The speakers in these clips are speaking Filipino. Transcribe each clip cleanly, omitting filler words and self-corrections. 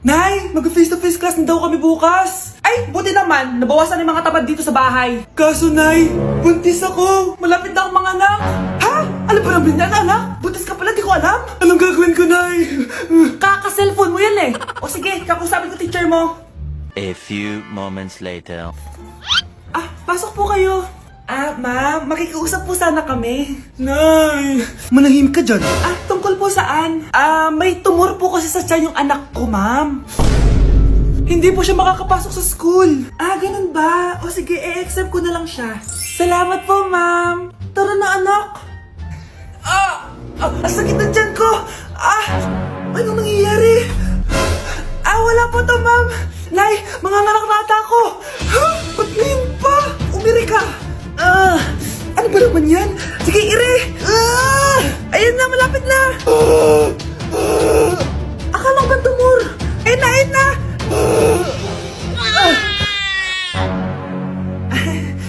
Nay, mag-face-to-face class na daw kami bukas. Ay, buti naman, nabawasan yung mga tamad dito sa bahay. Kaso, Nay, buntis ako. Malapit na akong mga anak. Ha? Alam ba namin na, anak? Buntis ka pala, di ko alam. Anong gagawin ko, Nay? Kaka-cellphone mo yan eh. O sige, kakusapin ko teacher mo. A few moments later. Ah, pasok po kayo. Ah, ma'am, makikiusap po sana kami. Nay, manahim ka dyan. Ah, tungkol po saan? Ah, may tumor po kasi sa tiyan yung anak ko, ma'am. Hindi po siya makakapasok sa school. Ah, ganun ba? O sige, i-exempt ko na lang siya. Salamat po, ma'am. Tara na, anak. Ang sakit ng tiyan ko. Anong nangyayari? Wala po to, ma'am. Nay, mga nata ako. Ba't ngayon pa? Umiri ka. Ano ba naman yan? Sige, ire! Ayan na, malapit na! Akala ko ba tumor? Ayun na, ayun na!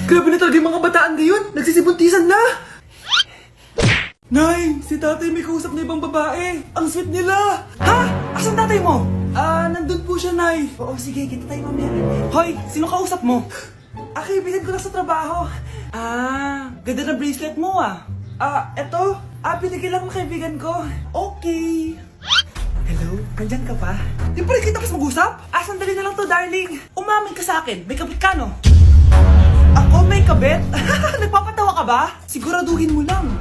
Grabe na talaga yung mga bataan ngayon! Nagsisibuntisan na! Nay, si tatay may kausap na ibang babae! Ang sweet nila! Ha? Asan tatay mo? Nandun po siya, Nay. Oo, sige, kita tayo mamaya. Hoy, sino kausap mo? Kaibigan ko lang sa trabaho. Ganda na bracelet mo eto. Binigyan lang ng kaibigan ko. Okay. Hello, nandyan ka pa? Di pa rin kita kasi mag-usap? Sandali na lang to, darling. Umamin ka sa akin, may kabit ka, no? Ako may kabit? Nagpapatawa ka ba? Siguraduhin mo lang.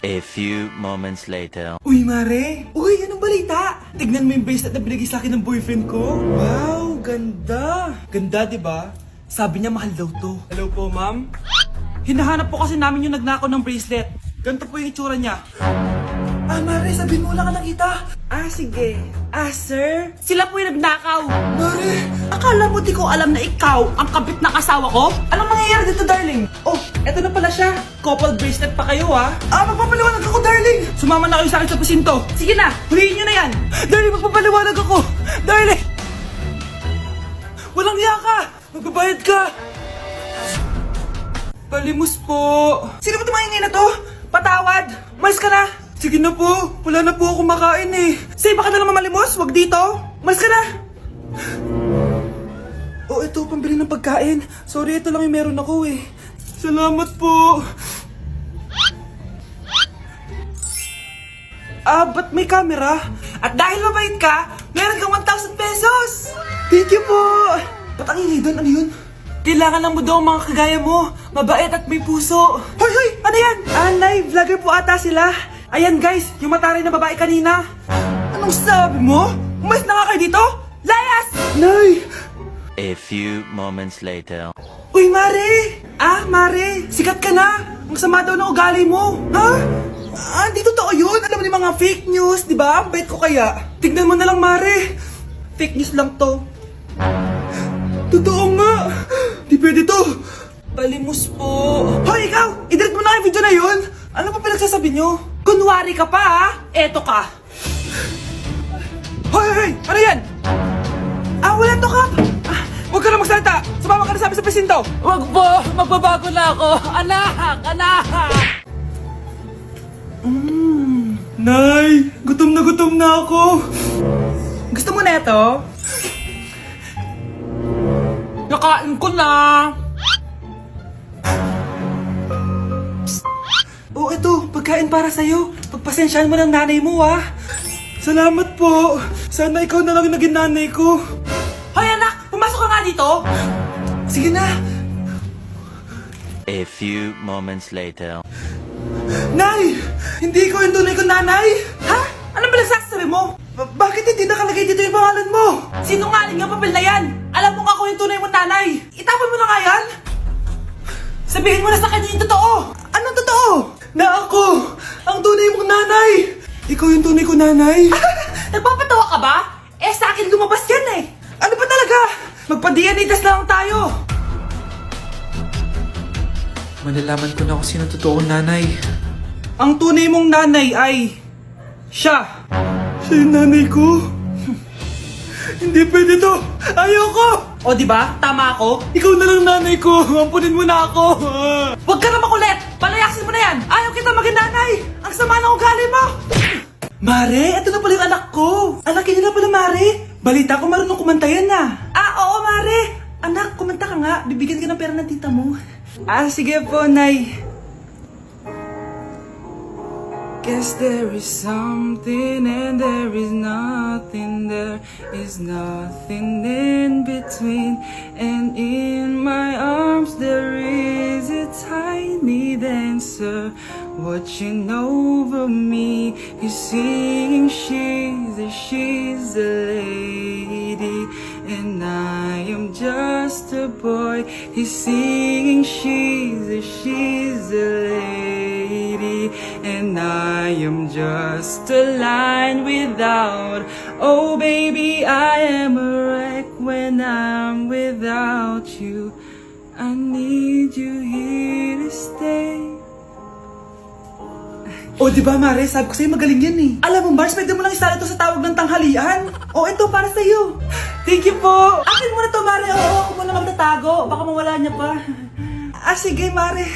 A few moments later. Uy, Mare! Uy, anong balita? Tignan mo yung bracelet na binigay sa akin ng boyfriend ko. Wow, ganda! Ganda, di ba? Sabi niya mahal daw to. Hello po, ma'am? Hinahanap po kasi namin yung nagnakaw ng bracelet. Ganito po yung itsura niya. Mare, sabihin mo lang ka nakita. Sige. Sir? Sila po yung nagnakaw. Mare! Akala mo di ko alam na ikaw ang kabit na kasawa ko? Anong mangyayari dito, darling? Oh, eto na pala siya. Couple bracelet pa kayo, magpapaliwanag ako, darling. Sumama na kayo sa akin sa presinto. Sige na, huliin nyo na yan. Darling, magpapaliwanag ako. Darling! Walang hiya ka! Magbabayad ka! Palimos po. Sino ba tumahingin na to? Patawad! Malis ka na! Sige na po, wala na po ako makain eh. Say, baka na lang mamalimos, wag dito. Malis ka na! Oh, ito, pambili ng pagkain. Sorry, ito lang yung meron ako eh. Salamat po. Ba't may camera? At dahil mabait ka, meron kang 1,000 pesos! Thank you po! Ba't ang ingay doon? Ano yun? Kailangan lang mo daw ang mga kagaya mo. Mabait at may puso. Hoy, hoy! Ano yan? Nay, vlogger po ata sila. Ayan guys, yung mataray na babae kanina. Anong sabi mo? Umalis na nga kayo dito? Layas! Nay! A few moments later. Uy, Mare! Mare, sikat ka na! Ang sama daw ng ugali mo! Ha? Di totoo yun! Alam mo yung mga fake news, di ba? Ang bait ko kaya. Tignan mo na lang, Mare! Fake news lang to. Totoo nga! Di pwede to! Palimos po! Hoy, ikaw! I-delete mo na yung video na yun! Ano pa pinagsasabi nyo? Kunwari ka pa, Eto ka! Hoy, hoy! Ano yan? Wala to, Kap! Huwag ka na magsalita! Sumama ka na sa amin sa presinto! Wag po! Magbabago na ako! Anak! Anak! Nay! Gutom na ako! Gusto mo na ito? Nakain ko na! Oh, ito, pagkain para sa'yo. Pagpasensyahan mo ng nanay mo, Salamat po. Sana ikaw na lang naging nanay ko. Hoy anak! Pumasok ka nga dito! Sige na. A few moments later. Nay! Hindi ko yung tunay kong nanay. Ha? Anong pinagsasabi mo? Bakit hindi nakalagay dito yung pangalan mo? Sinungaling ang papel na yan! Alam mo nga ako yung tunay mong nanay! Itapon mo na nga yan? Sabihin mo na sa kanya yung totoo! Anong totoo? Na ako, ang tunay mong nanay! Ikaw yung tunay kong nanay? Nagpapatawa ka ba? Sa akin lumabas yan eh! Ano ba talaga? Magpa-DNA test na lang tayo! Malalaman ko na kung sino totoong nanay. Ang tunay mong nanay ay... siya! Siya yung nanay ko? Hindi pwede to! Ayoko! O diba? Tama ako? Ikaw na lang nanay ko! Ampunin mo na ako! Huwag ka na makulit! Palayasin mo na yan! Ayaw kita maging nanay! Ang sama ng ugali mo! Mare, ito na pala yung anak ko! Anak nila pala, Mare! Balita ko marunong kumanta yan oo, Mare. Anak, kumanta ka nga. Bibigyan ka ng pera ng tita mo. Sige po, Nay. Guess there is something and there is nothing. There is nothing in between. And in my arms there is a tiny dancer watching over me. He's singing, she's a lady, and I am just a boy. He's singing, she's a lady, and I am just a line without. Oh baby, I am a wreck when I'm without you. I need you here to stay. Di ba, Mare? Sabi ko sa'yo magaling yan eh. Alam mo, Mars, pwede mo lang isala ito sa tawag ng tanghalian. Ito para sa'yo. Thank you po. Akin mo na to, Mare. Ako muna magtatago. Baka mawala niya pa. Sige, Mare.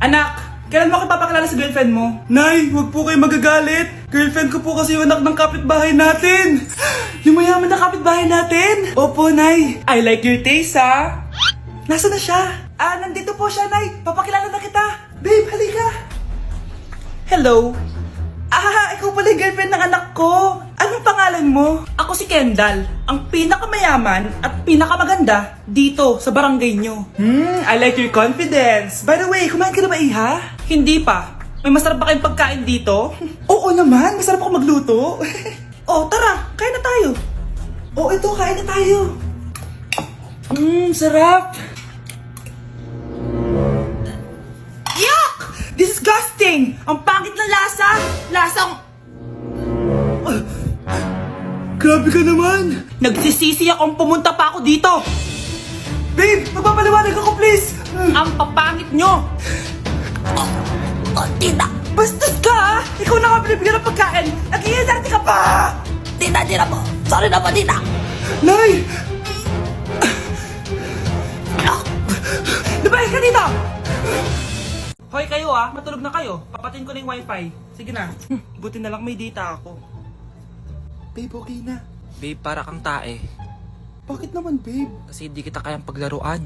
Anak, kailan mo ako papakilala sa girlfriend mo? Nay, huwag po kayo magagalit. Girlfriend ko po kasi yung anak ng kapitbahay natin. Yung mayaman na kapitbahay natin. Opo, Nay. I like your taste, ha? Nasaan na siya? Nandito po siya, Nay. Papakilala na kita. Babe, halika. Hello. Ikaw pala yung girlfriend ng anak ko. Anong pangalan mo? Ako si Kendall, ang pinakamayaman at pinakamaganda dito sa barangay nyo. I like your confidence. By the way, kumain ka na ba, Iha? Hindi pa. May masarap ba kayong pagkain dito? Oo naman, masarap ako magluto. Tara, kain na tayo. Ito, kain na tayo. Sarap. Yuck! Disgusting! Ang pangit na lasa! Lasang... Grabe ka naman! Nagsisisi akong pumunta pa ako dito! Babe! Magpapaliwanag ako, please! Ang papangit nyo! Tita! Bastos ka, ha? Ikaw na nga binibigyan ng pagkain! Nag-iinarte ka pa! Tita po! Sorry na po, tita! Nay! Lumayas ka dito! Hoy kayo matulog na kayo. Papatin ko na yung wifi. Sige na. Buti na lang may data ako. Babe, okay na. Babe, para kang tae. Bakit naman, babe? Kasi hindi kita kayang paglaruan.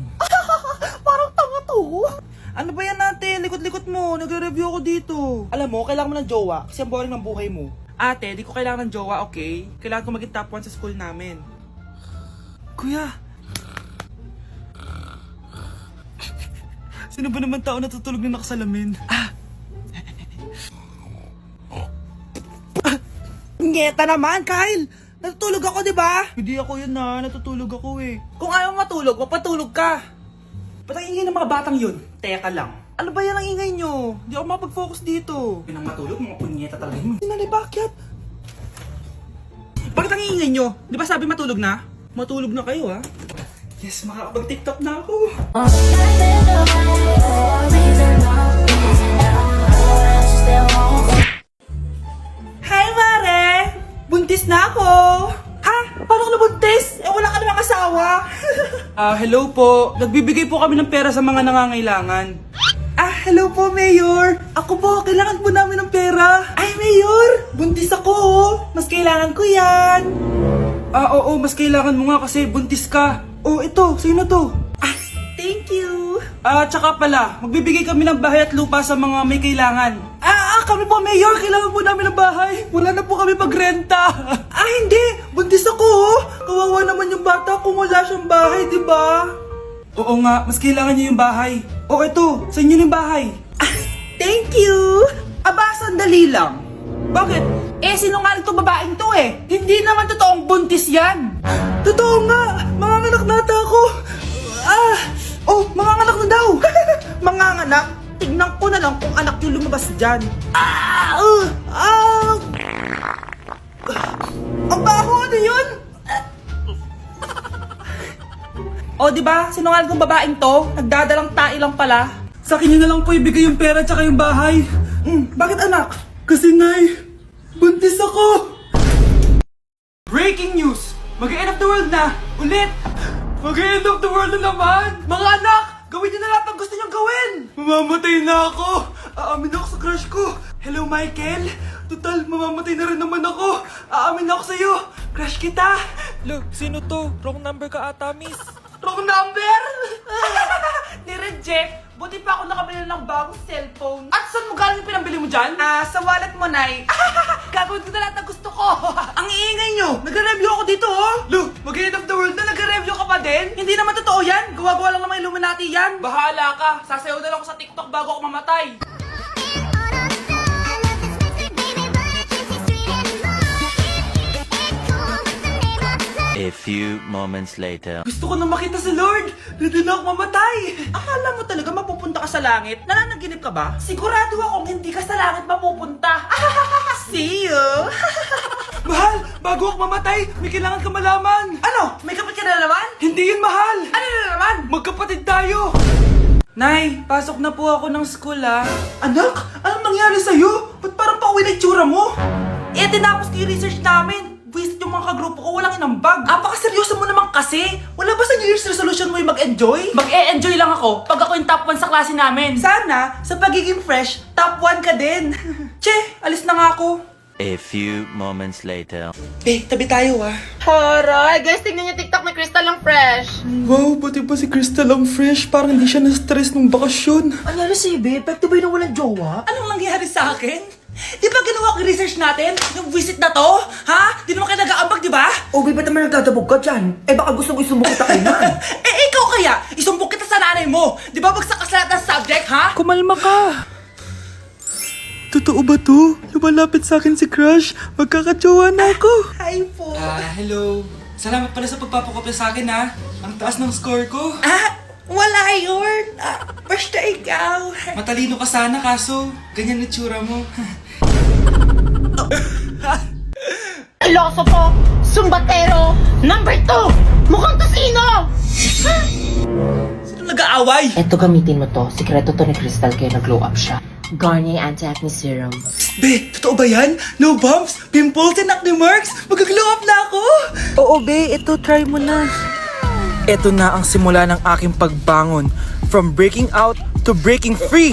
Parang tanga to. Ano ba yan natin? Likot-likot mo. Nagre-review ako dito. Alam mo, kailangan mo ng jowa kasi ang boring ng buhay mo. Ate, di ko kailangan ng jowa, okay? Kailangan ko maging top 1 sa school namin. Kuya! Sino ba naman tao natutulog na nakasalamin? Ngeta naman, Kyle! Natutulog ako, di ba? Hindi ako yun natutulog ako eh. Kung ayaw matulog, mapatulog ka! Ba't ang ingay ng mga batang yun? Teka lang. Ano ba yan ang ingay nyo? Hindi ako makapag-focus dito. Yun ang matulog, mga punyeta talaga yun. Sinali, bakit? Bakit ang ingay nyo? Di ba sabi matulog na? Matulog na kayo, ha? Yes, makakapag-tiktok na ako. Hi, Mare! Buntis na ako! Paano ka nabuntis? Wala ka namang asawa! Hello po. Nagbibigay po kami ng pera sa mga nangangailangan. Hello po, Mayor! Ako po, kailangan po namin ng pera. Ay, Mayor! Buntis ako, Mas kailangan ko yan. Oo, mas kailangan mo nga kasi buntis ka. Ito, sino to? Thank you! Tsaka pala, magbibigay kami ng bahay at lupa sa mga may kailangan. Kami po, Mayor, kailangan po namin ng bahay. Wala na po kami magrenta. Hindi! Buntis ako, Kawawa naman yung bata kung wala siyang bahay, di ba? Oo nga, mas kailangan niyo yung bahay. Ito, sa inyo yung bahay. Thank you! Sandali lang. Bakit? Sinungaling tong babaeng to Hindi naman totoong buntis yan. Totoo nga! Manganganak nata ako! Manganganak na daw! Manganganak? Tignan ko na lang kung anak yung lumabas dyan. Ang baho, ano yun? Diba? Sinungaling tong babaeng to? Nagdadalang tae lang pala. Sa akin nyo na lang po ibigay yung pera tsaka yung bahay. Bakit anak? Kasi Nay, buntis ako! Breaking news! Mag-end of the world na! Ulit! Mag-end of the world na naman! Mga anak! Gawin niyo na lahat ng gusto niyong gawin! Mamamatay na ako! Aamin ako sa crush ko! Hello, Michael! Total, mamamatay na rin naman ako. Aamin ako sa'yo. Crush kita. Lo, sino to? Wrong number ka ata, miss. Wrong number! Ni-reject. Buti pa ako nakabili ng bagong cellphone. At saan mo galing yung pinambili mo dyan? Sa wallet mo, Nay. Gagawin ko na lahat ng gusto ko. Ang iingay nyo. Nag-review ako dito, oh. Lu, mag-end of the world na Nag-review ka pa din? Hindi naman totoo yan. Gawa-gawa lang naman Illuminati yan. Bahala ka. Sasayaw na lang ako sa TikTok bago ako mamatay. A few moments later. Gusto ko na makita si Lord. Ready na ako mamatay. Akala mo talaga mapupunta ka sa langit? Nananaginip ka ba? Sigurado akong hindi ka sa langit mapupunta. See you! Mahal, bago ako mamatay, may kailangan ka malaman. Ano? May kapit ka na naman? Hindi yun, mahal. Ano na naman? Magkapatid tayo. Nay, pasok na po ako ng school Anak, anong nangyari sa'yo? Ba't parang pauwi na itsura mo? tinapos ko yung research namin. Visit yung mga kagrupo ko, walang inambag. Apakaseryoso mo naman kasi. Wala ba sa New Year's resolution mo yung mag-enjoy? Mag-e-enjoy lang ako pag ako yung top 1 sa klase namin. Sana, sa pagiging fresh, top 1 ka din. Che, alis na nga ako. A few moments later. Tabi tayo Horay! Guys, tignan niyo TikTok ni Crystal ang fresh. Wow, pati ba si Crystal ang fresh? Parang hindi siya na-stress nung bakasyon. Anyari si Ibe? Pwede ba yung walang jowa? Anong nangyari sa akin? Di ba ginawa ko yung research natin? Yung visit na to? Ha? Di naman kayo nag-aambag, di ba? O, ba't naman nagdadabog ka dyan? Eh, baka gusto mo isumbok kita kay Nan. Ikaw kaya? Isumbok kita sa nanay mo. Di ba bagsak ka sa lahat ng subject, ha? Kumalma ka. Totoo ba to? Lumalapit sa akin si Crush. Magkakajowa na ako. Hi po. Hello. Salamat pala sa pagpapakopya sa akin ha. Ang taas ng score ko. Wala yun. Basta ikaw. Matalino ka sana kaso ganyan na tsura mo. Iloso Sumbatero, number 2! Mukhang tosino! Sino nag-aaway? Eto, gamitin mo to. Sikreto to ni Crystal kaya nag-glow up siya. Garnier Anti-Acne Serum. Be, totoo ba yan? No bumps, pimples, and acne marks? Mag-glow up na ako! Oo, be. Ito, try mo na. Ito na ang simula ng aking pagbangon. From breaking out to breaking free.